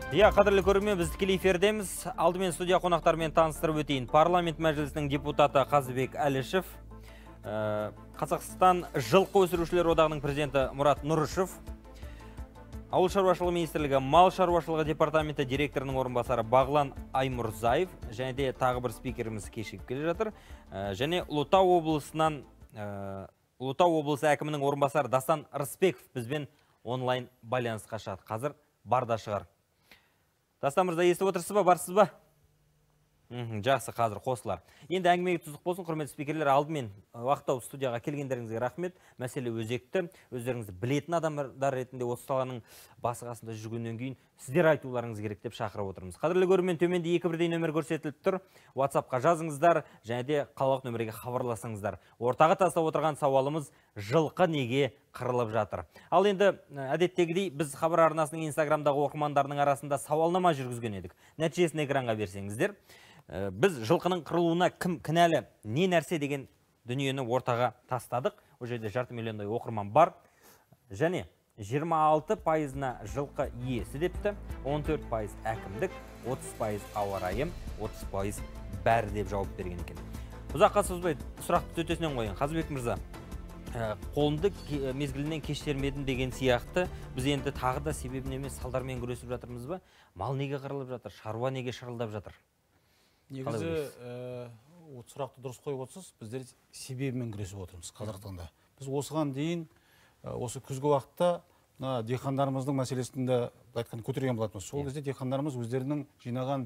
Иә, қадірлі көрермен, біз тікелей эфирдеміз. Алдымен студия қонақтарымен таныстырып өтейін. Парламент мәжілісінің депутаты Қазыбек Әлішев, Қазақстан жылқы өсірушілер одағының президенті Мұрат Нұрышев, Ауыл шаруашылығы министрлігі мал шаруашылығы департаменті директорының орынбасары Бағлан Аймұрзаев, және де тағы бір спикеріміз кешігіп келе жатыр. Және Ұлытау облысы әкімінің орынбасары Дастан Рысбеков бізбен онлайн байланысқа шығады. Қазір барда шығар. Дастан мырза, естіп отырсыз ба, барсыз ба? Жақсы, қазір қосылар. Енді әңгімеге тұздық болсын, құрметті спикерлер, алдымен уақытау студияға келгендеріңізге рахмет. Мәселе өзекті, өздеріңізді білетін адамдар ретінде осы саланың басы-қасында жүргеннен кейін сіздер айтуларыңыз керек деп шақырып отырмыз. Қадірлі көрермен, төменде 2-бірдей нөмір көрсетіліп тұр. WhatsApp-қа жазыңыздар, және де қалалық нөмірге хабарласыңыздар. Ортаға тастап отырған сауалымыз: жылқы неге қырылып жатыр? Ал енді әдеттегідей біз хабар арнасының Инстаграмдағы оқырмандарының арасында сауалнама жүргізген едік. Нәтижесін экранға берсеңіздер. Біз жылқының қырылуына кім кінәлі, не нәрсе деген дүниені ортаға тастадық. О жерде 500 миллиондай оқырман бар. Және 26%-на жылқы иесі депті, 14% әкімдік, 30% ауа райы, 30% бәрі деп жауап берген екен. Ұзаққа созбай сұрақты төтесінен қойын. Қазыбек мырза, қолымды мезгілінен кештермедім деген сияқты, біз енді тағы да себебін емес салдармен күресіп жатырмыз ба? Мал неге қырылып жатыр? Шаруа неге шырылдап жатыр? Негізі сұрақты дұрыс қойып отырсыз, біздер себебімен күресіп отырмыз қазіргі таңда. Біз осыған дейін осы күзгі уақытта диқандарымыздың мәселесінде айтқан көтерген болатынбыз. Сол кезде диқандарымыз өздерінің жинаған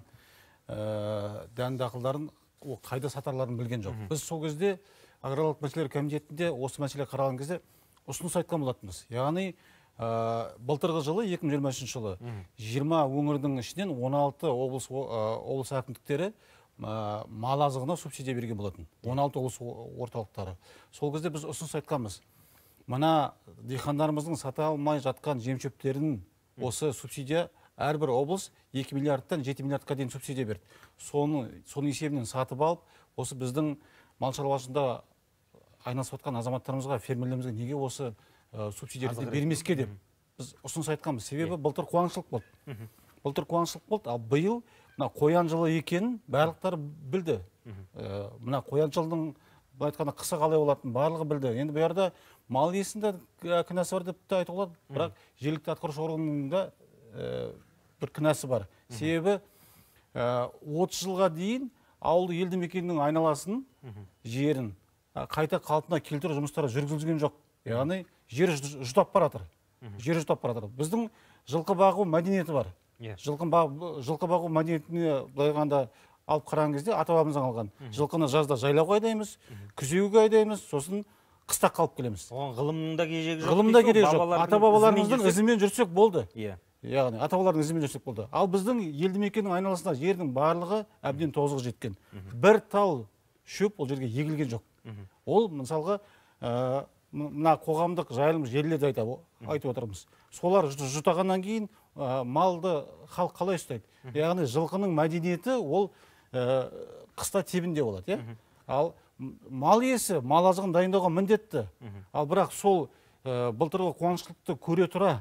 дән дақылдарын қайда сатарларын білген жоқ. Біз сол кезде аграрлық мәселелер комитетінде осы мәселе қаралған кезде ұсыныс айтқан болатынбыз. Яғни былтырғы жылы 2023 жылы 20 өңірдің ішінен 16 облыс әкімдіктері мал азығына субсидия берген болатын. 16 облыс орталықтары. Сол кезде біз ұсыныс айтқанбыз. Мына диқандарымыздың сата алмай жатқан жем-шөптерін осы субсидия әрбір облыс 2 миллиардтан 7 миллиардқа дейін субсидия берді. Соның есебінен сатып алып, осы біздің мал шаруашылығында айналысып жатқан азаматтарымызға, фермерлерімізге неге осы субсидия бермеске деп біз ұсыныс айтқанбыз. Себебі былтыр қуаңшылық болды. Былтыр қуаңшылық болды, ал биыл мына қоян жылы екенін барлықтары білді. Мына қоян жылдың айтқанда қысы қалай болатынын барлығы білді. Енді бұл жерде мал иесінде кінәсі бар деп те айтуға болады, бірақ жергілікті атқарушы органында бір кінәсі бар. Себебі 30 жылға дейін ауылды елді мекеннің айналасын, жерін қайта қалпына келтіру жұмыстары жүргізілген жоқ. Яғни жер жұтап баратыр. Біздің жылқы бағу мәдениеті бар. Жылқы бағу мәдениетіне былайғанда алып қараған кезде ата-бабамыздан алған. Жылқыны жазда жайлауға айдаймыз, күзеуге айдаймыз, сосын қыста қалып келеміз. Оған ғылымның да керегі жоқ. Ғылым да керегі жоқ. Ата-бабаларымыздың ізімен жүрсек болды. Яғни ата-бабалардың ізімен жүрсек болды. Ал біздің елді мекеннің айналасында жердің барлығы әбден тозығы жеткен. Бір тал шөп ол жерге егілген жоқ. Ол мысалға мына қоғамдық жайылым жерлерді айтып отырмыз. Солар жұтағаннан кейін малды халық қалай ұстайды? Яғни жылқының мәдениеті ол қыста тебінде болады. Ал мал иесі мал азығын дайындауға міндетті. Ал бірақ сол былтырғы қуаңшылықты көре тұра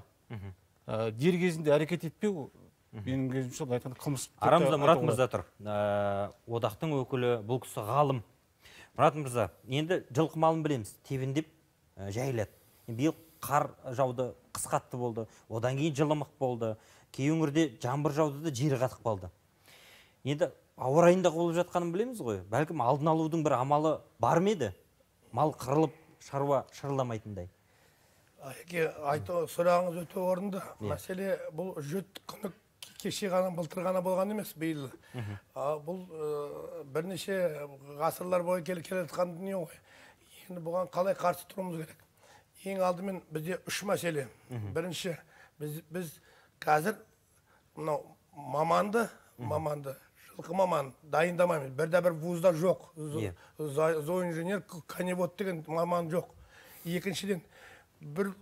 дер кезінде әрекет етпеу менің көзімше айтқанда қылмыс. Арамызда Мұрат мырза тұр. Одақтың өкілі, бұл кісі ғалым. Мұрат мырза, енді жылқы малын білеміз, тебіндеп жайылады. Биыл қар жауды, қыс қатты болды, одан кейін жылымық болды. Кей өңірде жаңбыр жауды да жері қатып қалды. Енді ауа райында болып жатқанын білеміз ғой. Бәлкім алдын алудың бір амалы бар ма еді? Мал қырылып, шаруа шырыламайтындай. Сұрағыңыз өте орынды. Мәселе бұл жұт күні кеше ғана, былтыр ғана болған емес, биыл. Бұл бірнеше ғасырлар бойы келе жатқан дүние ғой. Енді бұған қалай қарсы тұруымыз керек? Ең алдымен бізде үш мәселе. Бірінші, біз қазір маманды, жылқы маман дайындамаймыз. Бір вузда жоқ. Зооинженер, коневод деген маман жоқ. Екіншіден, бір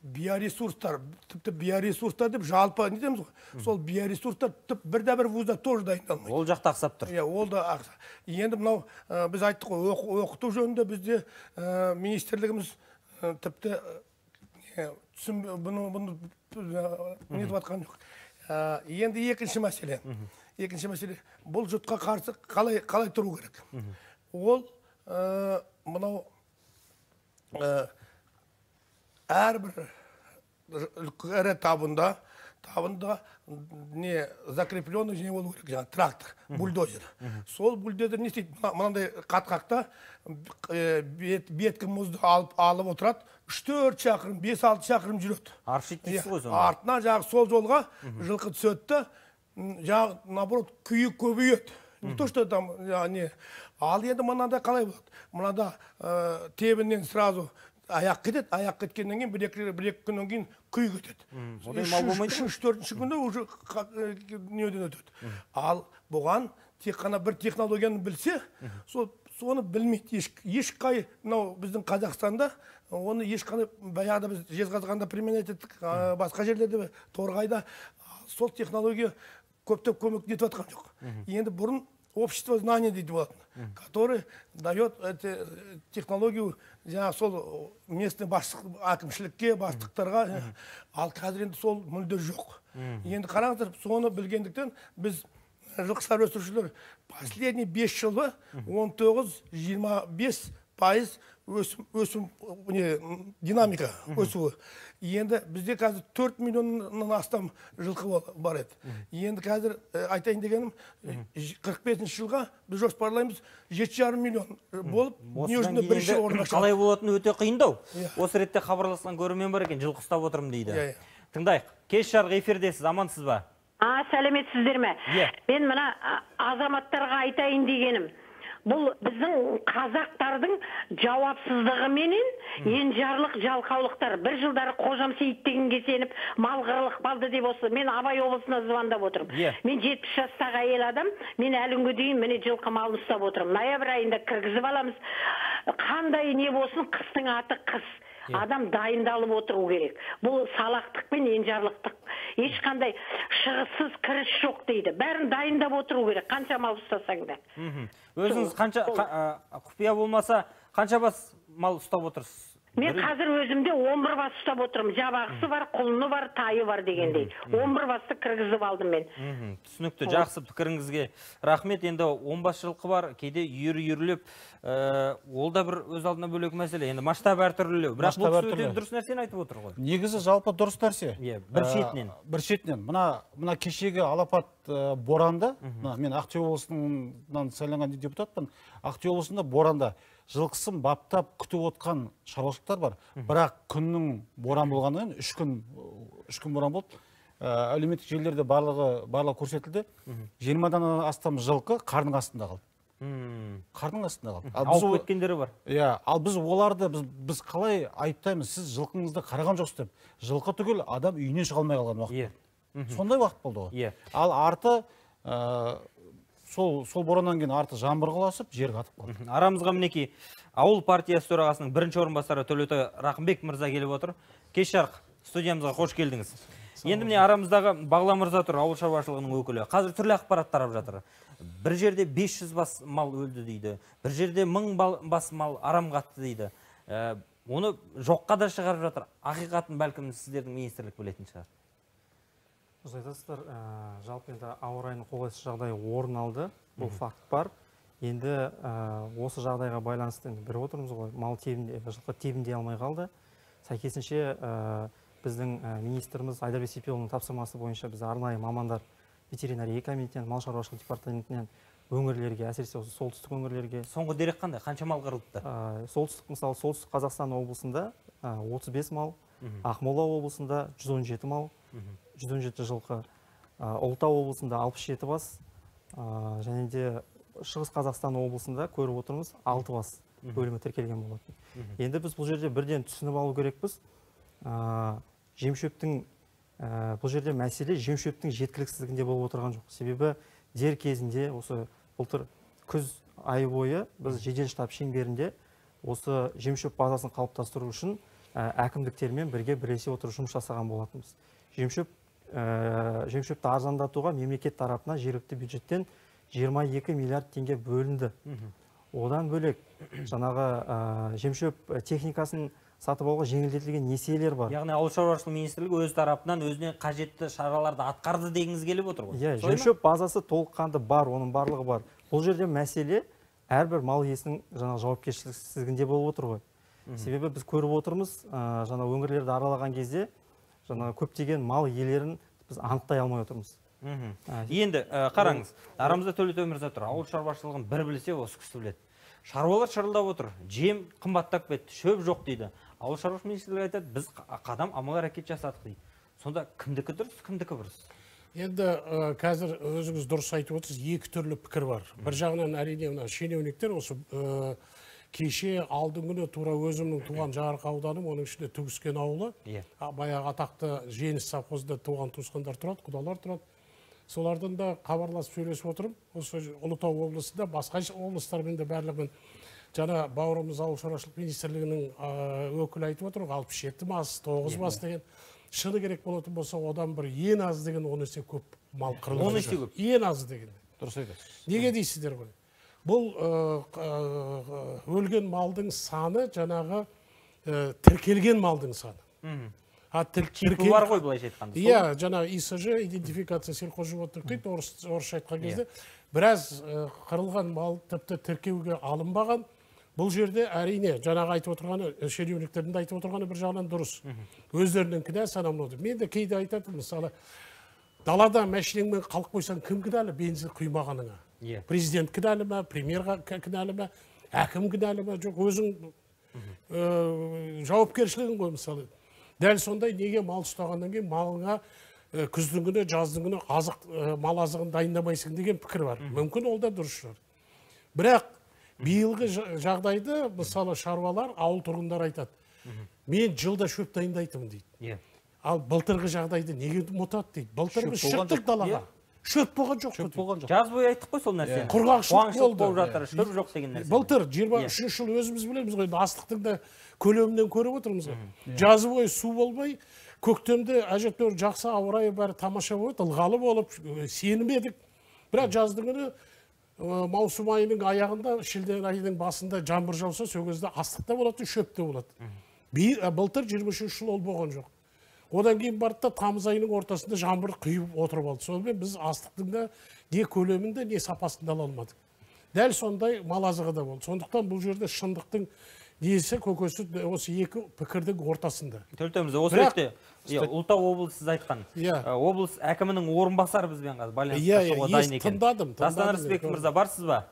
биоресурстар, тіпті биоресурстар деп жалпы не дейміз ғой. Сол биоресурстар бір вузда тоже дайындалмайды. Ол жақта ақсап тұр. Ол да ақсап. Енді мынау біз айттық қой, оқыту жөнінде бізде министрлігіміз тіпті бұны нетіп атқан жоқ. Енді екінші мәселе. Екінші мәселе, бұл жұтқа қарсы қалай тұру керек? Ол мынау әрбір ірі табында не закрепленный не болу керек, жаңағы трактор, бульдозер. Сол бульдозер не істейді? Мынандай қатқақта беткі мұзды алып отырады, 3-4 шақырым, 5-6 шақырым жүреді. Аршит дейсіз ғой сонда. Артына жағы сол жолға жылқы түседі, жағы наоборот күйі көбейеді. Не то, что там не. Ал енді мынада қалай болады? Мынада тебінен сразу аяқ кетеді, аяқ кеткеннен кейін бір-екі күннен кейін күй кетеді. 3-4 күнде уже неден өтеді. Ал бұған тек қана бір технологияны білсе, соны білмейді. Ешқай, мынау біздің Қазақстанда, оны ешқандай, баяғыда біз Жезқазғанда применять еттік, басқа жерлерде, Торғайда, сол технология көптеп көмек етіп жатқан жоқ. Енді бұрын общество знаний дейді болатын, который дает технологию жаңа сол местный әкімшілікке, бастықтарға, ал қазір енді сол мүлде жоқ. Енді қараңыздар, соны білгендіктен біз жылқышылар өсірушілер последний 5 жылы 19-25% өсім динамика өсуі. Енді бізде қазір 4 миллионнан астам жылқы бар еді. Енді қазір айтайын дегенім 45 жылға біз жоспарлаймыз 7,5 миллион болып, не жүзінде бірінші орынға шығады. Қалай болатыны өте қиындау. Осы ретте хабарласқан көрермен бар екен, жылқы ұстап отырмын дейді. Тыңдайық. Кеш жарық эфирдесіз, амансыз ба? Сәлеметсіздер ме? Мен мына азаматтарға айтайын дегенім. Бұл біздің қазақтардың жауапсыздығы менен енжарлық жалқаулықтар. Бір жылдары қожам Сейіт дегенге сеніп, мал қырылық балды деп осы. Мен Абай облысына звондап отырмын. Мен 70 жастағы әйел адам, мен әлі күнге дейін міне жылқы малын ұстап отырмын. Ноябрь айында кіргізіп аламыз. Қандай не болсын, қыстың аты қыс. Адам дайындалып отыру керек. Бұл салақтық пен енжарлықтық. Ешқандай шығыссыз кіріс жоқ дейді. Бәрін дайындап отыру керек. Қанша мал ұстасаң да. Өзіңіз қанша құпия болмаса, қанша бас мал ұстап отырсыз? Мен қазір өзімде 11 бас ұстап отырмын. Жабағысы бар, құлыны бар, тайы бар дегендей. 11 басты кіргізіп алдым мен. Түсінікті, жақсы пікіріңізге рахмет. Енді 10 бас жылқы бар, кейде үйіріліп, ол да бір өз алдына бөлек мәселе. Енді масштаб әртүрлі. Бірақ бұл өте дұрыс нәрсені айтып отыр ғой. Негізі жалпы дұрыс нәрсе. Бір шетінен. Мына кешегі алапат боранда, мен Ақтөбе облысынан сайланған депутатпын. Ақтөбе облысында боранда жылқысын баптап күтіп отқан шаруашылықтар бар. Бірақ күннің боран болғаннан 3 күн боран болды. Әлеуметтік желілерде барлығы көрсетілді. 20-дан астам жылқы қардың астында қалды. Қардың астында қалды. Ауып өткендері бар. Ал біз оларды біз қалай айыптаймыз? Сіз жылқыңызды қараған жоқсыз деп. Жылқы түгел адам үйінен шыға алмай қалған уақыт. Сондай уақыт болды ғой. Ал арты сол бораннан кейін арты жаңбыр құласып, жер қатып қалды. Арамызға мінекей ауыл партиясы төрағасының бірінші орынбасары Төлеутай Рақымбек мырза келіп отыр. Кеш жарық, студиямызға қош келдіңіз. Енді міне арамыздағы Бағлан мырза тұр, ауыл шаруашылығының өкілі. Қазір түрлі ақпарат тарап жатыр. Бір жерде 500 бас мал өлді дейді. Бір жерде 1000 бас мал арам қатты дейді. Оны жоққа да шығарып жатыр. Ақиқатын бәлкім сіздердің министрлік білетін шығар. Jūs айтасыздар, жалпы енді ауа райының қолайсыз жағдайы орын алды, бұл факт бар. Енді осы жағдайға байланысты бір отырмыз ғой, жылқы тебіндей алмай қалды. Сәйкесінше біздің министріміз Айдарбек Сепиұлының тапсырмасы бойынша біз арнайы мамандар ветеринария комитетінен, мал шаруашылығы департаментінен өңірлерге, әсіресе солтүстік өңірлерге. Соңғы дерек қандай? Қанша мал қырылыпты? Солтүстік Қазақстан облысында 35 мал, Ақмола облысында 117 мал, 117 жылқы, Ұлытау облысында 67 бас, және де Шығыс Қазақстан облысында көріп отырмыз 6 бас өлімі тіркелген болатын. Енді біз бұл жерде бірден түсініп алу керекпіз. Бұл жерде мәселе жем-шөптің жеткіліксіздігінде болып отырған жоқ. Себебі дер кезінде осы былтыр күз айы бойы біз жедел штаб шеңберінде осы жем-шөп базасын қалыптастыру үшін әкімдіктермен бірге бірлесе отырып жұмыс жасаған болатынбыз. Жем-шөпті арзандатуға мемлекет тарапынан жергілікті бюджеттен 22 миллиард теңге бөлінді. Одан бөлек жаңағы жемшөп техникасын сатып алуға жеңілдетілген несиелер бар. Яғни ауыл шаруашылығы министрлігі өз тарапынан өзіне қажетті шараларды атқарды дегіңіз келіп отыр ғой. Иә, жемшөп базасы толыққанды бар, оның барлығы бар. Бұл жерде мәселе әрбір мал иесінің жаңағы жауапкершілігінде болып отыр ғой. Себебі біз көріп отырмыз, жаңа өңірлерді аралаған кезде жаңа көптеген мал иелерін біз анықтай алмай отырмыз. Енді қараңыз, арамызда Төлеутай Мырза тұр. Ауыл шаруашылығын бір білсе, осы кісі біледі. Шаруалар шырылдап отыр. Жем қымбаттап кетті, шөп жоқ дейді. Ауыл шаруашылық министрлігі айтады, біз қадам амал әрекет жасадық дейді. Сонда кімдікі дұрыс, кімдікі бұрыс? Енді қазір өзіңіз дұрыс айтып отырсыз, екі түрлі пікір бар. Бір жағынан әрине мына шенеуніктер осы кеше алдың күні тура өзімнің туған Жарық ауданым, оның ішінде Түгіскен ауылы, баяғы атақты Жеңіс совхозында туған туысқандар тұрады, құдалар тұрады. Солардан да хабарласып сөйлесіп отырмын. Осы Ұлытау облысында, басқа облыстармен де барлығымен жаңа бауырымыз ауыл шаруашылық министрлігінің өкілі айтып отыр, 67 бас, 9 бас деген. Шыны керек болатын болса, одан бір ең аз деген 10 есе көп мал қырылып. 10 есе көп. Ең аз деген. Дұрыс айтасыз. Неге дейсіздер ғой? Бұл өлген малдың саны жаңағы тіркелген малдың саны. Чипі бар ғой былайша айтқанда. Иә, жаңа ИСЖ, идентификация сельхозживотных дейді, орысша айтқан кезде біраз қырылған мал тіпті тіркеуге алынбаған. Бұл жерде әрине жаңағы айтып отырғаны, шенеуніктердің де айтып отырғаны бір жағынан дұрыс. Өздерінің кінә санамын. Мен де кейде айтатым, мысалы, далада мәшинеңмен қалып қойсаң, кім кінәлі бензин құймағаныңа? Президент кінәлі ме, премьер кінәлі ме, әкім кінәлі ме? Жоқ, өзің жауапкершілігің ғой, мысалы. Дәл сондай неге мал ұстағаннан кейін малыңа күздің күні, жаздың күні мал азығын дайындамайсың деген пікір бар. Мүмкін ол да дұрыс шығар. Бірақ биылғы жағдайды мысалы шаруалар, ауыл тұрғындар айтады. Мен жылда шөп дайындайтын дейді. Ал былтырғы жағдайды неге ұмытады дейді. Былтырғы шықтық далаға. Шөп болған жоқ. Жаз бойы айттық қой сол нәрсе. Құрғақшылық болып жатыр, шөп жоқ деген нәрсе. Былтыр 23 жыл өзіміз білеміз ғой, астықтың да көлемінен көріп отырмыз ғой. Жазы бойы су болмай, көктемде әжептәуір жақсы ауа райы бәрі тамаша болды, ылғалы болып сенім едік. Бірақ жаздың күні маусым айының аяғында, шілде айының басында жаңбыр жауса, сол кезде астық та болады, шөп те болады. Былтыр 23 жыл ол болған жоқ. Одан кейін барды да тамыз айының ортасында жаңбыр құйып отырып алды. Сонымен біз астықтың да не көлемінде, не сапасында ала алмадық. Дәл сондай мал азығы да болды. Сондықтан бұл жерде шындықтың несі, көкесі осы екі пікірдің ортасында. Төлеутай Мырза, осы ретте Ұлытау облысы сіз айтқан. Облыс әкімінің орынбасары бізбен байланысқа шығуға дайын екен. Тыңдадым. Дастан Рысбеков мырза, барсыз ба?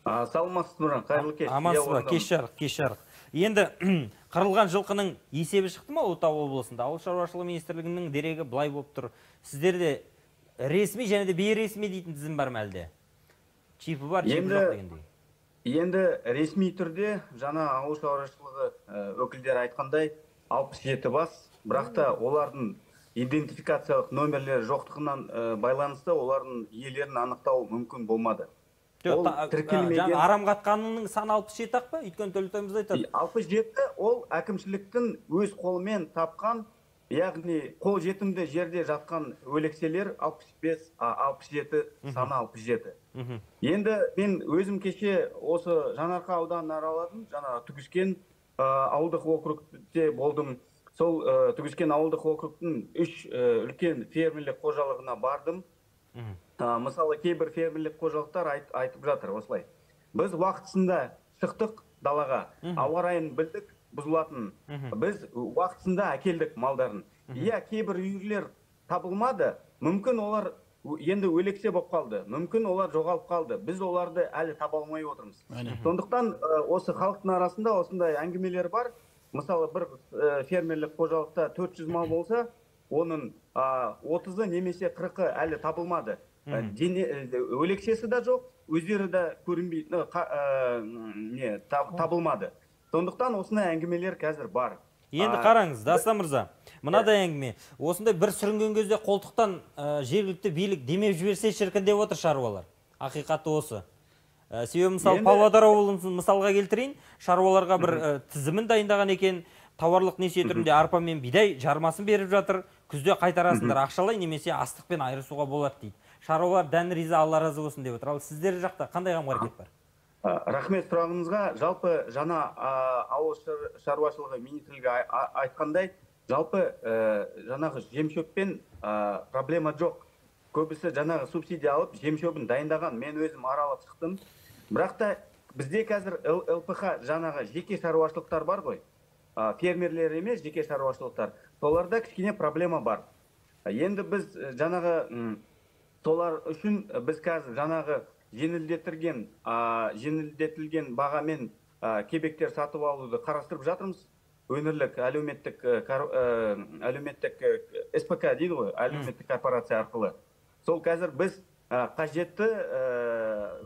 Саламатсыз Нұран, қайырлы кеш. Амансыз ба? Кеш жарық. Енді қырылған жылқының есебі шықты ма Ұлытау облысында? Ауыл шаруашылығы министрлігінің дерегі былай болып тұр. Сіздерде ресми және де бейресми дейтін тізім бар ма әлде? Чипі бар, чипі жоқ дегендей. Енді ресми түрде жаңа ауыл шаруашылығы өкілдері айтқандай 67 бас, бірақ та олардың идентификациялық номерлері жоқтығынан байланысты олардың иелерін анықтау мүмкін болмады. Арам қатқанының саны 67 ақ па? Өйткені Төлеутай Мырза айтады. 67 ол әкімшіліктің өз қолымен тапқан, яғни қол жетімді жерде жатқан өлекселер 67 саны 67. Енді мен өзім кеше осы Жаңарқа ауданын араладым, жаңа Түгіскен ауылдық округте болдым. Сол Түгіскен ауылдық округтың 3 үлкен фермерлік қожалығына бардым. Мысалы, кейбір фермерлік қожалықтар айтып жатыр осылай. Біз уақытысында шықтық далаға, ауа райын білдік, бұзылатын. Біз уақытысында әкелдік малдарын. Иә, кейбір үйлер табылмады, мүмкін олар енді өлексе болып қалды, мүмкін олар жоғалып қалды. Біз оларды әлі таба алмай отырмыз. Сондықтан осы халықтың арасында осындай әңгімелер бар. Мысалы, бір фермерлік қожалықта 400 мал болса, оның 30-ы немесе 40-ы әлі табылмады. Өлексесі де жоқ, өздері де көрінбейді, табылмады. Сондықтан осындай әңгімелер қазір бар. Енді қараңыз, Дастан Мырза, мынадай әңгіме. Осындай бір сүрінген кезде қолтықтан жергілікті билік демеп жіберсе шіркін деп отыр шаруалар. Ақиқаты осы. Себебі мысалы Павлодар облысын мысалға келтірейін, шаруаларға бір тізімін дайындаған екен, тауарлық несие түрінде арпа мен бидай жармасын беріп жатыр, күзде қайтарасыңдар ақшалай немесе астықпен айырысуға болады дейді. Шаруалар дән риза, Алла разы болсын деп отыр. Ал сіздер жақта қандай қам-қарекет бар? Рахмет сұрағыңызға. Жалпы жаңа ауыл шаруашылығы министрлігі айтқандай, жалпы жаңағы жем-шөппен проблема жоқ. Көбісі жаңағы субсидия алып, жем-шөбін дайындаған. Мен өзім аралап шықтым. Бірақ та бізде қазір ЛПХ жаңағы жеке шаруашылықтар бар ғой. Фермерлер емес, жеке шаруашылықтар. Соларда кішкене проблема бар. Енді біз жаңағы солар үшін біз қазір жаңағы жеңілдетілген бағамен кебектер сатып алуды қарастырып жатырмыз. Өңірлік әлеуметтік СПК дейді ғой, әлеуметтік корпорация арқылы. Сол қазір біз қажетті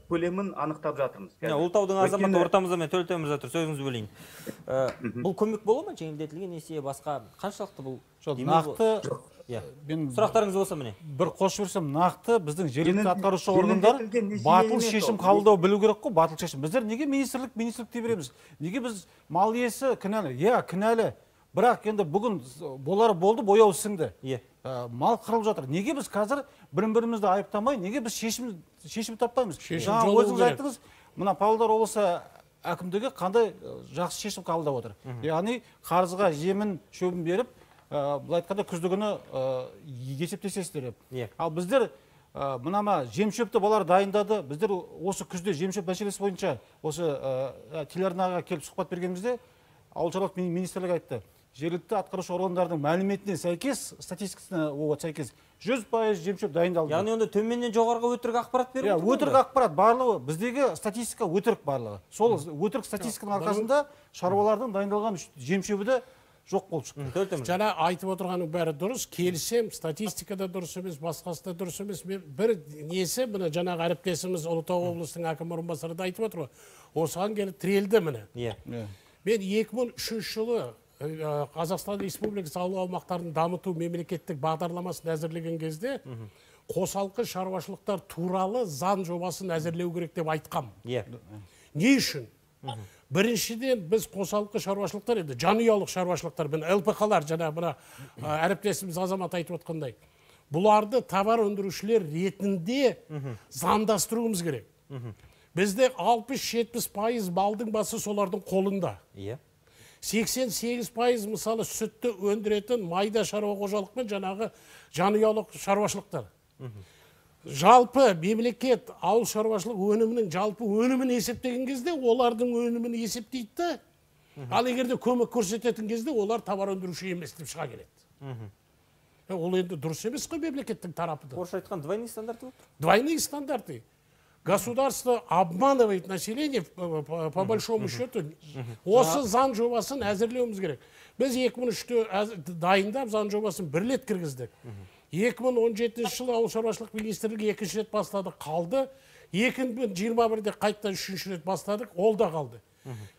көлемін анықтап жатырмыз. Ұлытаудың азаматы ортамызда, мен Төлеутай мырза тұр, сөзіңізді бөлейін. Бұл көмек бола ма, жеңілдетілген несие басқа қаншалықты бұл? Нақты сұрақтарыңыз болса міне. Бір қосып жіберсем, нақты біздің жергілікті атқарушы органдар батыл шешім қабылдау білу керек қой, батыл шешім. Біздер неге министрлік дей береміз? Неге біз мал иесі кінәлі? Кінәлі. Бірақ енді бүгін болар болды, бояу сіңді. Мал қырылып жатыр. Неге біз қазір бірін-бірімізді айыптамай, неге біз шешім таппаймыз? Жаңа өзіңіз айттыңыз, мына Павлодар облысы әкімдігі қандай жақсы шешім қабылдап отыр. Яғни қарызға жемін, шөбін беріп, бұл айтқанда күздігіні есептесесіздер. Ал біздер мынама жем-шөпті балар дайындады. Біздер осы күзде жем-шөп мәселесі бойынша осы телеарнаға келіп сұхбат бергенімізде ауыл шаруашылық министрлігі айтты. Жергілікті атқарушы органдардың мәліметіне сәйкес, статистикасына сәйкес 100% жем-шөп дайындалды. Яғни онда төменнен жоғарғы өтірік ақпарат беріп отыр? Өтірік ақпарат барлығы, біздегі статистика өтірік барлығы. Сол өтірік статистиканың арқасында шаруалардың дайындалған жем-шөбі де жоқ болып шықты. Жаңа айтып отырғаның бәрі дұрыс, келісем, статистикада дұрыс емес, басқасы да дұрыс емес. Бір несі, мына жаңағы әріптесіміз Ұлытау облысының әкім орынбасары да айтып отыр ғой. Осыған келіп тірелді міне. Мен 2003 жылы Қазақстан Республикасы ауыл аумақтарын дамыту мемлекеттік бағдарламасын әзірлеген кезде қосалқы шаруашылықтар туралы заң жобасын әзірлеу керек деп айтқам. Не үшін? Біріншіден біз қосалқы шаруашылықтар, енді жанұялық шаруашылықтар, ЛПХ-лар, жаңа мына әріптесіміз Азамат айтып отқандай, бұларды товар өндірушілер ретінде заңдастыруымыз керек. Бізде 60-70% малдың басы солардың қолында. 88% мысалы сүтті өндіретін майда шаруа қожалықпен жаңағы жанұялық шаруашылықтар. Жалпы мемлекет ауыл шаруашылық өнімінің жалпы өнімін есептеген кезде олардың өнімін есептейді. Ал егерде көмек көрсететін кезде олар товар өндіруші емес деп шыға келеді. Ол енді дұрыс емес қой мемлекеттің тарапы. Орысша айтқан двойные стандарты? Двойные стандарты. Государство обманывает население по большому счету. Осы заң жобасын әзірлеуіміз керек. Біз 2003-те дайындап заң жобасын бір рет кіргіздік. 2017 жылы ауыл шаруашылық министрлігі екінші рет бастады, қалды. 2021-де қайтадан үшінші рет бастадық, ол да қалды.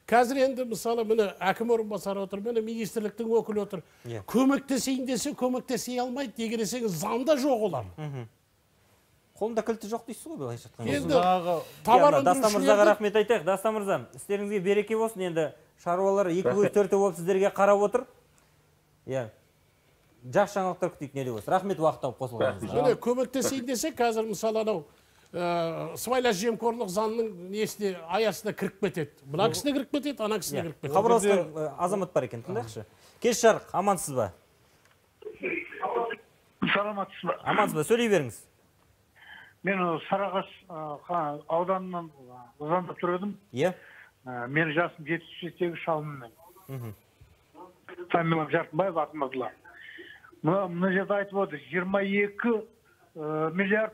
Қазір енді мысалы міне әкім орынбасары отыр, міне министрліктің өкілі отыр. Көмектесейін десе көмектесе алмайды, егер десеңіз заңда жоқ олар. Қолында кілті жоқ дейсіз ғой, былайша айтқанда. Енді Дастан мырзаға рахмет айтайық. Дастан мырза, істеріңізге береке болсын. Енді шаруалар 2-4 болып сіздерге қарап отыр. Жақсы жаңалықтар күтейік, не деп отырсыз? Рахмет уақыт тауып қосылғаныңызға. Көмектесейін десе, қазір мысалы анау сыбайлас жемқорлық заңның несіне аясына кіріп кетеді. Мына кісіне кіріп кетеді, ана кісіне кіріп кетеді. Хабарласқан азамат бар екен, тыңдайықшы. Кеш жарық, амансыз ба? Саламатсыз ба? Амансыз ба, сөйлей беріңіз. Мен Сарағаш ауданынан звондап тұр едім. Менің жасым 78 шалыммен. Фамилиям Жарқынбаев, атым Абдулла. Мына жерде айтып отыр, 22 миллиард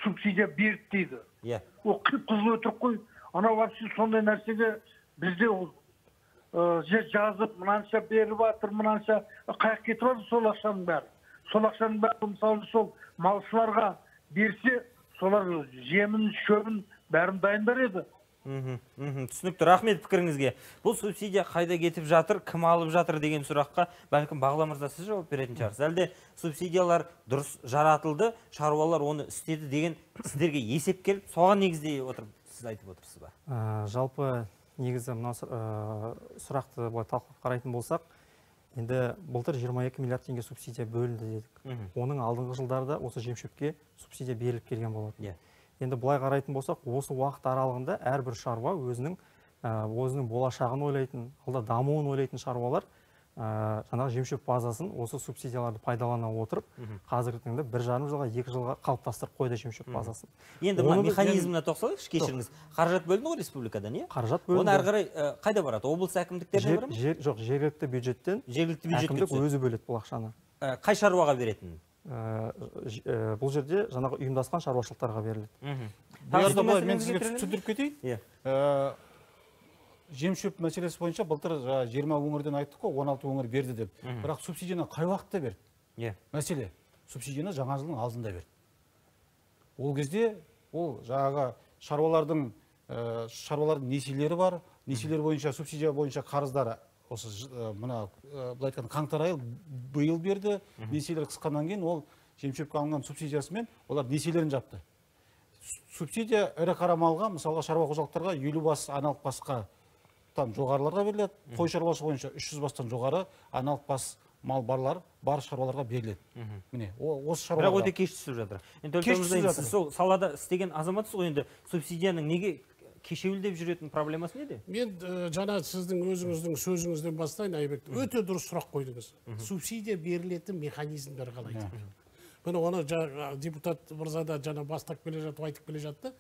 субсидия берді дейді. Ол қып-қызыл өтірік қой. Анау вообще сондай нәрсеге бізде ол жазып, мынанша беріп жатыр, мынанша қаяқ кетіп жатыр сол ақшаның бәрі. Сол ақшаның бәрі мысалы сол малшыларға берсе, солар жемін, шөбін бәрін дайындар еді. Түсінікті, рахмет пікіріңізге. Бұл субсидия қайда кетіп жатыр, кім алып жатыр деген сұраққа бәлкім Бағла мырза сіз жауап беретін шығарсыз. Әлде субсидиялар дұрыс жаратылды, шаруалар оны істеді деген сіздерге есеп келіп, соған негізде отырып сіз айтып отырсыз ба? Жалпы негізі мына сұрақты былай талқылап қарайтын болсақ, енді былтыр 22 миллиард теңге субсидия бөлінді дедік. Оның алдыңғы жылдарда осы жем-шөпке субсидия беріліп келген болатын. Енді бұлай қарайтын болсақ, осы уақыт аралығында әрбір шаруа өзінің болашағын ойлайтын, алда дамуын ойлайтын шаруалар жаңағы жем-шөп базасын осы субсидияларды пайдалана отырып, қазіргі таңда 1,5 жылға 2 жылға қалыптастырып қойды жем-шөп базасын. Енді мына механизміне тоқталайықшы, кешіріңіз. Қаражат бөлінді ғой республикадан, иә? Қаражат бөлінді. Оны әрі қарай қайда барады? Облыс әкімдіктеріне барады ма? Жоқ, жергілікті бюджеттен әкімдік өзі бөледі бұл ақшаны. Қай шаруаға беретін? Бұл жерде жаңағы ұйымдасқан шаруашылықтарға беріледі. Бұярда былай мен сізге түсіндіріп кетейін. Жем-шөп мәселесі бойынша былтыр 20 өңірден айттық қой, 16 өңір берді деп. Бірақ субсидияны қай уақытта берді? Мәселе, субсидияны жаңа жылдың алдында берді. Ол кезде ол жаңағы шаруалардың несиелері бар, несиелер бойынша субсидия бойынша қарыздары осы мына былай айтқанда қаңтар айы биыл берді. Несиелер қысқаннан кейін ол жем-шөпке алынған субсидиясымен олар несиелерін жапты. Субсидия ірі қара малға, мысалға шаруа қожалықтарға 50 бас, аналық басқа жоғарыларға беріледі. Қой шаруашылығы бойынша 300 бастан жоғары аналық бас мал бар шаруаларға беріледі. Міне, осы шаруаларға. Бірақ өте кеш түсіп жатыр. Енді сіз сол салада істеген азаматсыз ғой, енді субсидияның неге кешеуілдеп жүретін проблемасы неде? Мен жаңа сіздің өзіңіздің сөзіңізден бастайын, Айбек. Өте дұрыс сұрақ қойдыңыз. Субсидия берілетін механизмдер қалай? Міне оны депутат мырза да жаңа бастап келе жатып айтып келе жатты.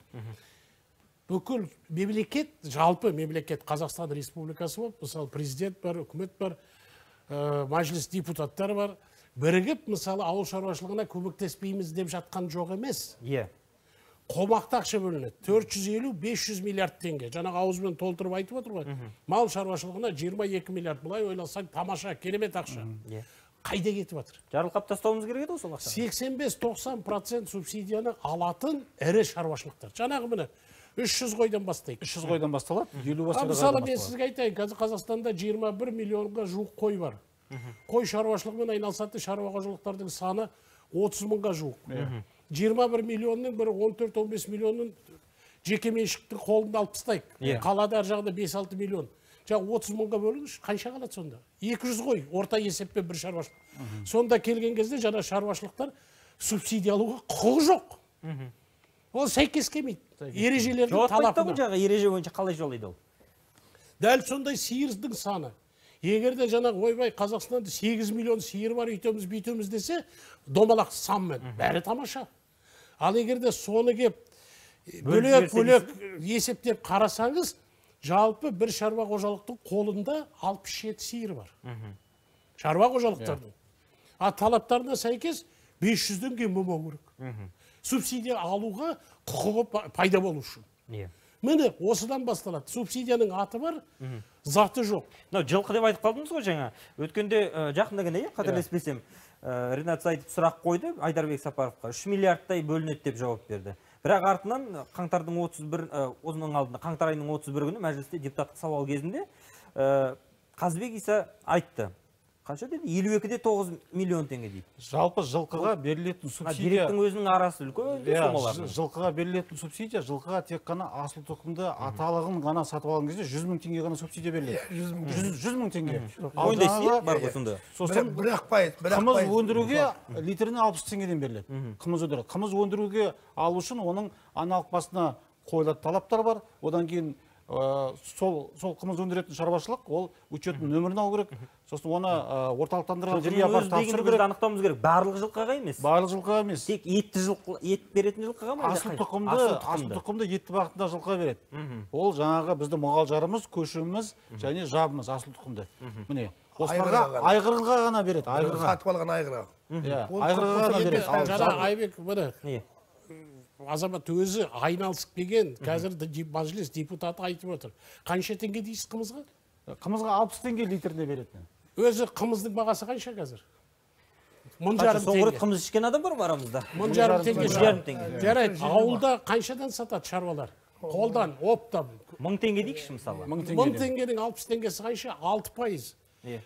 Бүкіл мемлекет, жалпы мемлекет, Қазақстан Республикасы болып, мысалы президент бар, үкімет бар, мәжіліс депутаттары бар, бірігіп, мысалы ауыл шаруашылығына көмектеспейміз деп жатқан жоқ емес. Қомақты ақша бөлінеді. 450-500 миллиард теңге. Жаңағы ауызбен толтырып айтып отыр ғой. Мал шаруашылығына 22 миллиард. Бұлай ойласаң, тамаша, керемет ақша. Қайда кетіп жатыр? Жарылқап тастауымыз керек еді сол ақша. 85-90% субсидияны алатын ірі шаруашылықтар. Жаңағы міне 300 қойдан бастайды. 300 қойдан басталады. Мысалы мен сізге айтайын, қазір Қазақстанда 21 миллионға жуық қой бар. Қой шаруашылығымен айналысатын шаруа қожалықтардың саны 30 мыңға жуық. 21 миллионның бірі 14-15 миллионның жеке меншіктің қолында алып тастайық. Қалада әр жағында 5-6 миллион. Жаңа 30 мыңға бөліңіз, қанша қалады сонда? 200 қой, орта есеппен бір шаруашылық. Сонда келген кезде жаңа шаруашылықтар субсидия алуға құқығы жоқ. Ол сәйкес келмейді. Ережелердің талабына. Жауап ереже бойынша қалай жолайды ол? Дәл сондай сиырдың саны. Егерде жаңағы ойбай Қазақстанда 8 миллион сиыр бар, үйтеміз, бүйтеміз десе, домалақ санмен. Бәрі тамаша. Ал егерде соны кеп бөлек есептеп қарасаңыз, жалпы бір шаруа қожалықтың қолында 67 сиыр бар. Шаруа қожалықтардың. А талаптарына сәйкес 500-ден кем болмау керек. Субсидия алуға құқығы пайда болу үшін. Міне, осыдан басталады. Субсидияның аты бар, заты жоқ. Жылқы деп айтып қалдыңыз ғой жаңа. Өткенде жақында ғана, қателеспесем, Ринат Зайытов сұрақ қойды Айдарбек Сапаровқа. 3 миллиардтай бөлінеді деп жауап берді. Бірақ артынан қаңтардың 31 күні мәжілісте депутаттық сауал кезінде Қазбек Иса айтты. Қанша деді? 52-9 миллион теңге дейді. Жалпы жылқыға берілетін субсидия... Директің өзінің арасы үлкен сомалар. Жылқыға берілетін субсидия, жылқыға тек қана асыл тұқымды аталығын ғана сатып алған кезде 100 мың теңге ғана субсидия беріледі. 100 мың теңге. Ойындайсыз бар қосында. Сосын қымыз өндіруге литріне 60 теңгеден беріледі. Қымыз өндіруге алу үшін оның аналық басына қойылатын талаптар бар. Одан кейін сол қымыз өндіретін шаруашылық ол учеттің нөмірін алу керек. Сосын оны орталықтандырған жиі апарып тапсыру керек. Анықтауымыз керек. Барлық жылқыға емес. Барлық жылқыға емес. Тек ет беретін жылқыға ма? Асыл тұқымды етті бағытында жылқыға береді. Ол жаңағы біздің мұғалжарымыз, көшіміз және жабымыз асыл тұқымды. Міне, осыларға айғырға ғана береді. Сатып алған айғырға. Айғырға ғана береді. Жаңа Айбек міне азамат өзі айналысып келген, қазір мәжіліс депутаты айтып отыр. Қанша теңге дейсіз қымызға? Қымызға 60 теңге литріне береді. Өзі қымыздың бағасы қанша қазір? 1000 теңге. Соңғы рет қымыз ішкен адам бар ма арамызда? 1000 теңге. Жарайды, ауылда қаншадан сатады шаруалар? Қолдан, оптан. 1000 теңге дейікші мысалы. 1000 теңгенің 60 теңгесі қанша? 6%.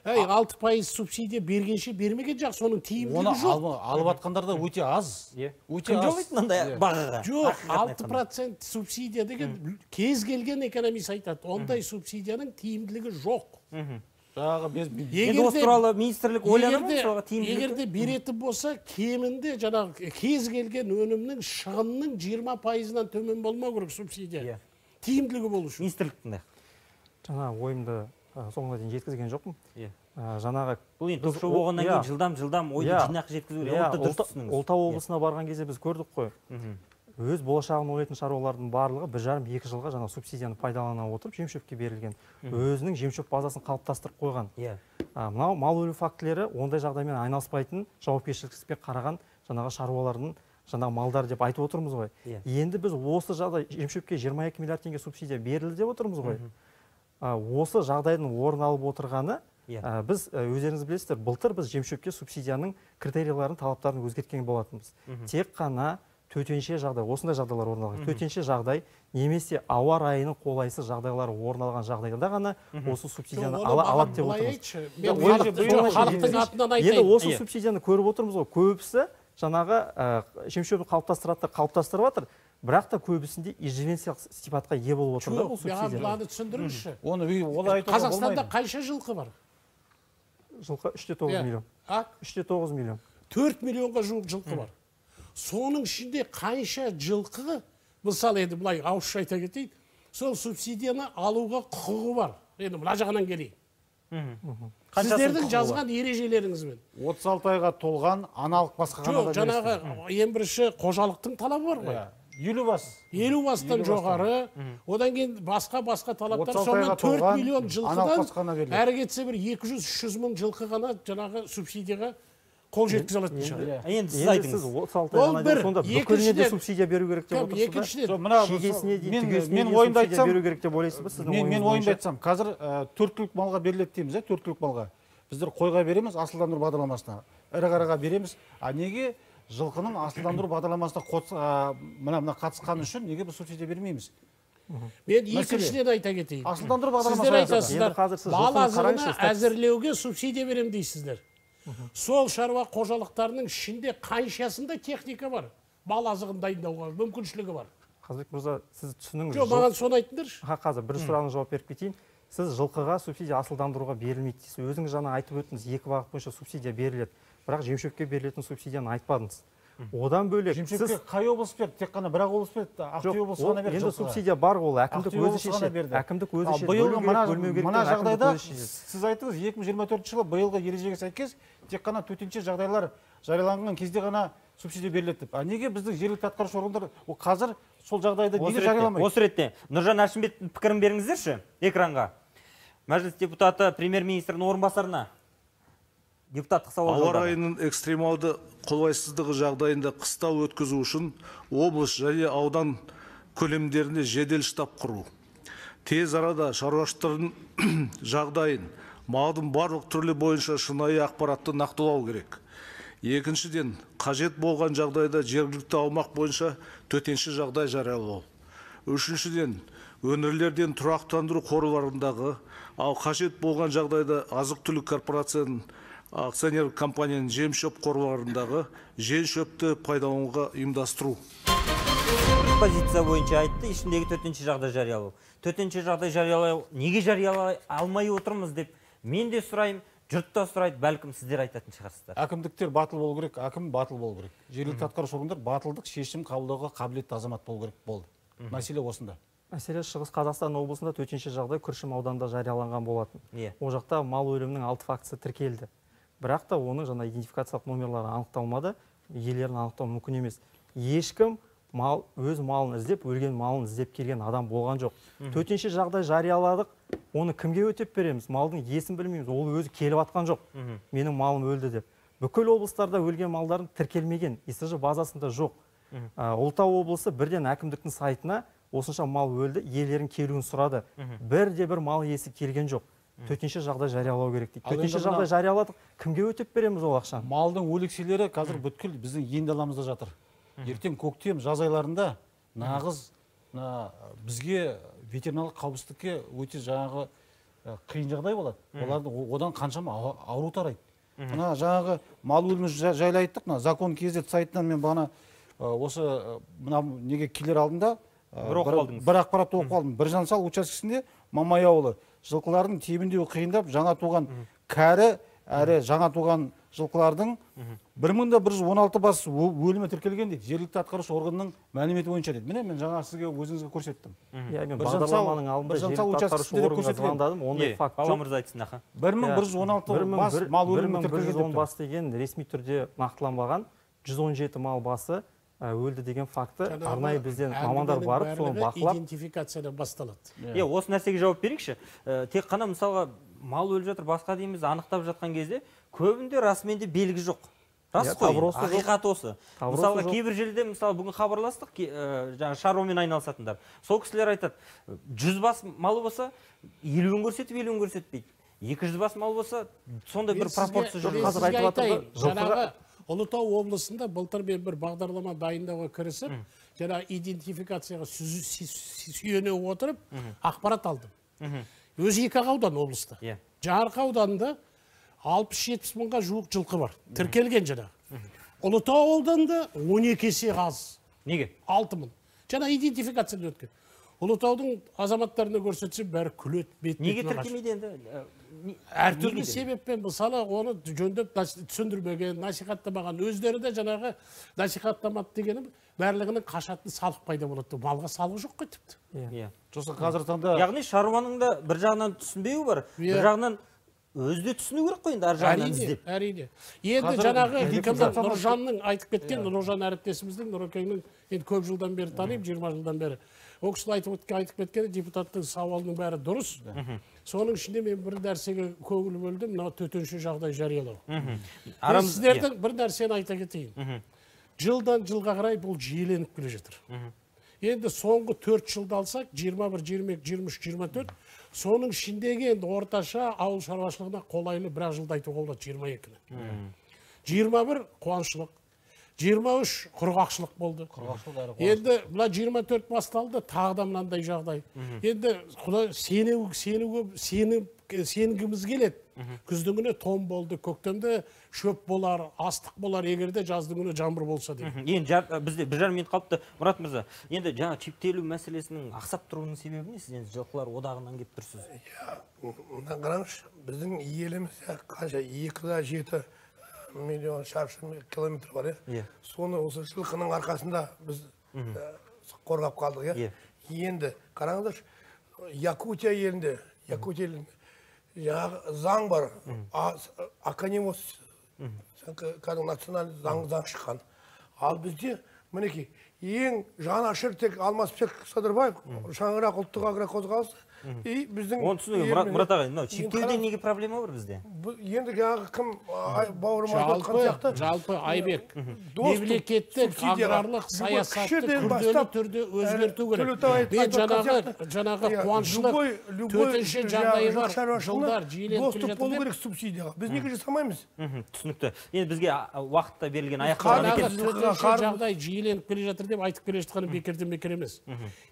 6% субсидия бергенше бермеген жақсы, соның тиімділігі жоқ. Оны алып атқандар да өте аз. Кім жолайды мынандай бағаға? Жоқ, 6% субсидия деген кез келген экономист айтады. Ондай субсидияның тиімділігі жоқ. Енді осы туралы министрлік ойлады ма мысалға тиімділікті? Егерде беретін болса, кемінде жаңағы кез келген өнімнің шығынның 20%-нан төмен болмау керек субсидия. Тиімділігі болу үшін. Министрліктің де. Жаңа ойымды соңына дейін жеткізген жоқпын. Жаңағы бұл енді ток-шоу болғаннан кейін жылдам ойды жинақ жеткізу керек. Ұлытау облысына барған кезде біз көрдік қой. Өз болашағын ойлайтын шаруалардың барлығы 1,5-2 жылға жаңа субсидияны пайдалана отырып жем-шөпке берілген. Өзінің жем-шөп базасын қалыптастырып қойған. Мынау мал өлу фактілері ондай жағдаймен айналыспайтын, жауапкершілікпен қараған жаңағы шаруалардың жаңағы малдар деп айтып отырмыз ғой. Енді біз осы жағдай жем-шөпке 22 миллиард теңге субсидия берілді деп отырмыз ғой. Осы жағдайдың орын алып отырғаны біз өздеріңіз білесіздер, былтыр біз жем-шөпке субсидияның критерияларын, талаптарын өзгерткен болатынбыз. Тек қана төтенше жағдай, осындай жағдайлар орын алған. Төтенше жағдай немесе ауа райының қолайсыз жағдайлары орын алған жағдайда ғана осы субсидияны алады деп отырмыз. Енді осы субсидияны көріп отырмыз ғой, көбісі жаңағы жем-шөпін қалыптастырып жатыр, бірақ та көбісінде иждивенциялық сипатқа ие болып отыр да бұл субсидия. Мынаны түсіндіріңізші. Қазақстанда қанша жылқы бар? Жылқы 3,9 миллион. 3,9 миллион. 4 миллионға жуық жылқы бар. Соның ішінде қанша жылқы, мысалы енді бұлай ауызша айта кетейін, сол субсидияны алуға құқығы бар. Енді мына жағынан келейін. Сіздердің жазған ережелеріңізбен. 36 айға толған аналық басқа қанада жаңағы ең бірінші қожалықтың талабы бар ғой. 50 бастан жоғары, одан кейін басқа талаптар, сонымен 4 миллион жылқыдан әрі кетсе бір 200-300 мың жылқы ғана жаңағы субсидияға қол жеткізе алатын шығар. Енді сіз айтыңыз. Ол бір, екіншіден субсидия беру керек деп отырсыз ба? Шегесіне дейін, түгесіне дейін субсидия беру керек деп ойлайсыз ба? Мен ойымды айтсам, қазір 4 түлік малға беріледі дейміз, 4 түлік малға. Біздер қойға береміз, асылдандыру бағдарламасына. Ірі қараға береміз. А неге жылқының асылдандыру бағдарламасына қатысқаны үшін неге біз субсидия бермейміз? Мен екіншіден айта кетейін. Асылдандыру бағдарламасы. Сіздер айтасыздар, мал азығына әзірлеуге субсидия берем дейсіздер. Сол шаруа қожалықтарының ішінде қаншасында техника бар? Мал азығын дайындауға мүмкіншілігі бар. Қазбек мырза, сіз түсініңіз. Жоқ, маған соны айтыңдаршы. Қазір бір сұрағына жауап беріп кетейін. Сіз жылқыға субсидия асылдандыруға берілмейді дейсіз. Өзіңіз жаңа айтып өттіңіз, 2 бағыт бойынша субсидия беріледі. Бірақ жем-шөпке берілетін субсидияны айтпадыңыз. Одан бөлек жем-шөпке қай облыс берді? Тек қана бір облыс берді, Ақтөбе облысы ғана берді. Енді субсидия бар, ол әкімдік өзі шешеді. Әкімдік өзі шешеді. Мына жағдайда сіз айтыңыз, 2024 жылы биылғы ережеге сәйкес тек қана төтенше жағдайлар жарияланған кезде ғана субсидия беріледі деп. Неге біздің жергілікті атқарушы органдар қазір сол жағдайда неге жарияламайды? Осы ретте Нұржан Әшімбетовтің пікірін беріңіздерші экранға. Мәжіліс депутаты премьер-министрдің орынбасарына депутаттық сауал жолдады. Ауа райының экстремалды қолайсыздығы жағдайында қыстау өткізу үшін облыс және аудан көлемдерінде жедел штаб құру. Тез арада шаруашылықтардың жағдайын, малдың барлық түрлі бойынша шынайы ақпаратты нақтылау керек. Екіншіден, қажет болған жағдайда жергілікті аумақ бойынша төтенше жағдай жариялау. Үшіншіден, өңірлерден тұрақтандыру қорларындағы, ал қажет болған жағдайда азық-түлік корпорацияның акционерлік компанияның жем-шөп қорларындағы жем-шөпті пайдалануға ұйымдастыру. Позиция бойынша айтты, ішіндегі төтенше жағдай жариялау. Төтенше жағдай жариялау, неге жариялай алмай отырмыз деп мен де сұрайым, жұрт та сұрайды, бәлкім сіздер айтатын шығарсыздар. Әкімдіктер батыл болу керек, әкім батыл болу керек. Жергілікті атқарушы органдар батылдық шешім қабылдауға қабілетті азамат болу керек болды. Мәселе осында. Мәселе Шығыс Қазақстан облысында төтенше жағдай Күршім ауданында жарияланған болатын. Ол жақта мал өлімінің 6 фактісі тіркелді. Бірақ та оның жаңа идентификациялық номерлары анықталмады, иелерін анықтау мүмкін емес. Ешкім өз малын іздеп, өлген малын іздеп келген адам болған жоқ. Төтенше жағдай жарияладық, оны кімге өтеп береміз? Малдың есін білмейміз, ол өзі келіп атқан жоқ. Менің малым өлді деп. Бүкіл облыстарда өлген малдардың тіркелмеген, ИСЖ базасында жоқ. Ұлытау облысы бірден әкімдіктің сайтына осынша мал өлді, иелерін келуін сұрады. Бір мал иесі келген жоқ. Төтенше жағдай жариялау керек дейді. Төтенше жағдай жарияладық, кімге өтеп береміз ол ақшаны? Малдың өлекселері қазір бүткіл біздің ен даламызда жатыр. Ертең көктем, жаз айларында нағыз бізге ветеринарлық қауіпсіздікке өте жаңағы қиын жағдай болады. Оларды одан қаншама ауру тарайды. Мына жаңағы мал өлімі жайлы айттық, закон KZ сайтынан мен бағана осы неге келер алдында бір ақпаратты оқып алдым. Біржан Сал учаскесінде Мамай ауылы жылқылардың тебіндеу қиындап, жаңа туған кәрі әрі жаңа туған жылқылардың 1116 бас өлімі тіркелген дейді. Жергілікті атқарушы органның мәліметі бойынша дейді. Міне мен жаңа сізге өзіңізге көрсеттім. Иә, мен бағдарламаның алдында жергілікті атқарушы органға звондадым, ондай факт жоқ. Бала мырза айтсын, аха. 1116 бас мал өлімі тіркелген деп. 1110 бас деген ресми түрде нақтыланбаған, 117 мал басы өлді деген факты арнайы бізден мамандар барып, соны бақылап. Идентификациядан басталады. Осы нәрсеге жауап беріңізші. Тек қана мысалға мал өліп жатыр, басқа дейміз, анықтап жатқан кезде көбінде расымен де белгі жоқ. Рас қой, ақиқат осы. Мысалға кейбір жерде, мысалы бүгін хабарластық, жаңа шаруамен айналысатындар. Сол кісілер айтады, 100 бас малы болса, 50-ін көрсетіп, 50-ін көрсетпейді. 200 бас мал болса, сондай бір пропорция жоқ. Қазір айтып жатыр, жаңағы Ұлытау облысында былтыр мен бір бағдарлама дайындауға кірісіп, жаңа идентификацияға сүйене отырып, ақпарат алдым. Өзі 2 аудан облыста. Жарқа ауданында 60-70 мыңға жуық жылқы бар. Тіркелген жаңа. Ұлытау ауданында 12 есе аз. Неге? 6 мың. Жаңа идентификациядан өткен. Ұлытаудың азаматтарына көрсетсе, бәрі күлет, бет-бетін неге тіркемейді енді? Әртүрлі себеппен, мысалы, оны жөндеп түсіндірмеген, насихаттамаған, өздері де жаңағы насихаттамады дегенім, барлығының қашатын салық пайда болады. Малға салық жоқ қой тіпті. Жосы қазір таңда... Яғни шаруаның да бір жағынан түсінбеуі бар, бір жағынан өзде түсіну керек қой енді ар жағынан іздеп. Әрине. Енді жаңағы Нұржанның айтып кеткен, Нұржан әріптесіміздің, Нұрекеңнің енді көп жылдан бері танимын, 20 жылдан бері. Ол кісі айтып кеткен депутаттың сауалының бәрі дұрыс. Соның ішінде мен бір нәрсеге көңіл бөлдім, мынау төтенше жағдай жариялау. Сіздердің бір нәрсені айта кетейін. Жылдан жылға қарай бұл жиеленіп келе жатыр. Енді соңғы 4 жылды алсақ, 21, 22, 23, 24, соның ішіндегі енді орташа ауыл шаруашылығына қолайлы бір жылда айтуға болады 22-ні. 21 қуаншылық, 23 құрғақшылық болды. Енді бұла 24 басталды, тағы да мынандай жағдай. Енді сенгіміз келеді. Күздің күні том болды, көктемде шөп болар, астық болар, егерде жаздың күні жаңбыр болса дейді. Енді бізде 1,5 минут қалыпты. Мұрат мырза, енді жаңа чиптелу мәселесінің ақсап тұруының себебі не? Сіз енді жылқылар одағынан келіп тұрсыз. Мына қараңызшы, біздің еліміз қанша 2,7 миллион шаршы километр бар, соны осы жылқының арқасында біз қорғап қалдық. Енді қараңыздаршы, Якутия елінде заң бар, аканемос, национальный заң шыққан. Ал бізде, мінекей, ең жанашыр тек Алмасбек Садырбаев, Шаңырақ ұлттық агроқозғалысы, Оны түсінуге, Мұрат ағай, чиптеуде неге проблема бар бізде? Енді кім бауырым айтып жатқан сияқты? Жалпы Айбек, мемлекеттік аграрлық саясатты күрделі түрде өзгерту керек. Мен жаңағы қуаншылық төтенше жағдайы бар жылдар жиеленіп келе жатыр керек субсидияға. Біз неге жасамаймыз? Түсінікті. Енді бізге уақытта берілген аяқталған екен. Төтенше жағдай жиеленіп келе жатыр деп айтып келе жатқаны бекерден бекер емес.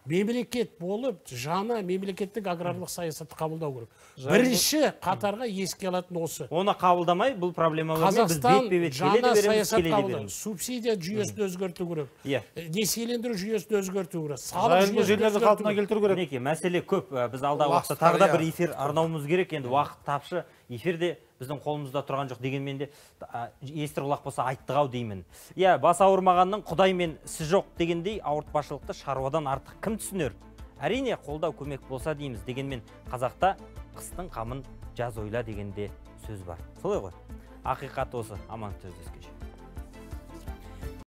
Мемлекет болып, жаңа мемлекеттік аграрлық саясатты қабылдау керек. Бірінші қатарға еске алатын осы. Оны қабылдамай, бұл проблема Қазақстан жаңа саясат қабылдау. Субсидия жүйесін өзгерту керек. Несиелендіру жүйесін өзгерту керек. Салық жүйесін қалпына келтіру керек. Мінекей, мәселе көп. Біз алдағы уақытта тағы да бір эфир арнауымыз керек. Енді уақыт тапшы. Эфирде біздің қолымызда тұрған жоқ дегенмен де естір құлақ болса айттық-ау деймін. Бас ауырмағанның Құдай мен сіз жоқ дегендей ауыртпашылықты шаруадан артық кім түсінер? Әрине қолдау көмек болса дейміз. Дегенмен қазақта қыстың қамын жаз ойла дегенде сөз бар. Солай ғой. Ақиқат осы. Аман сөздескенше.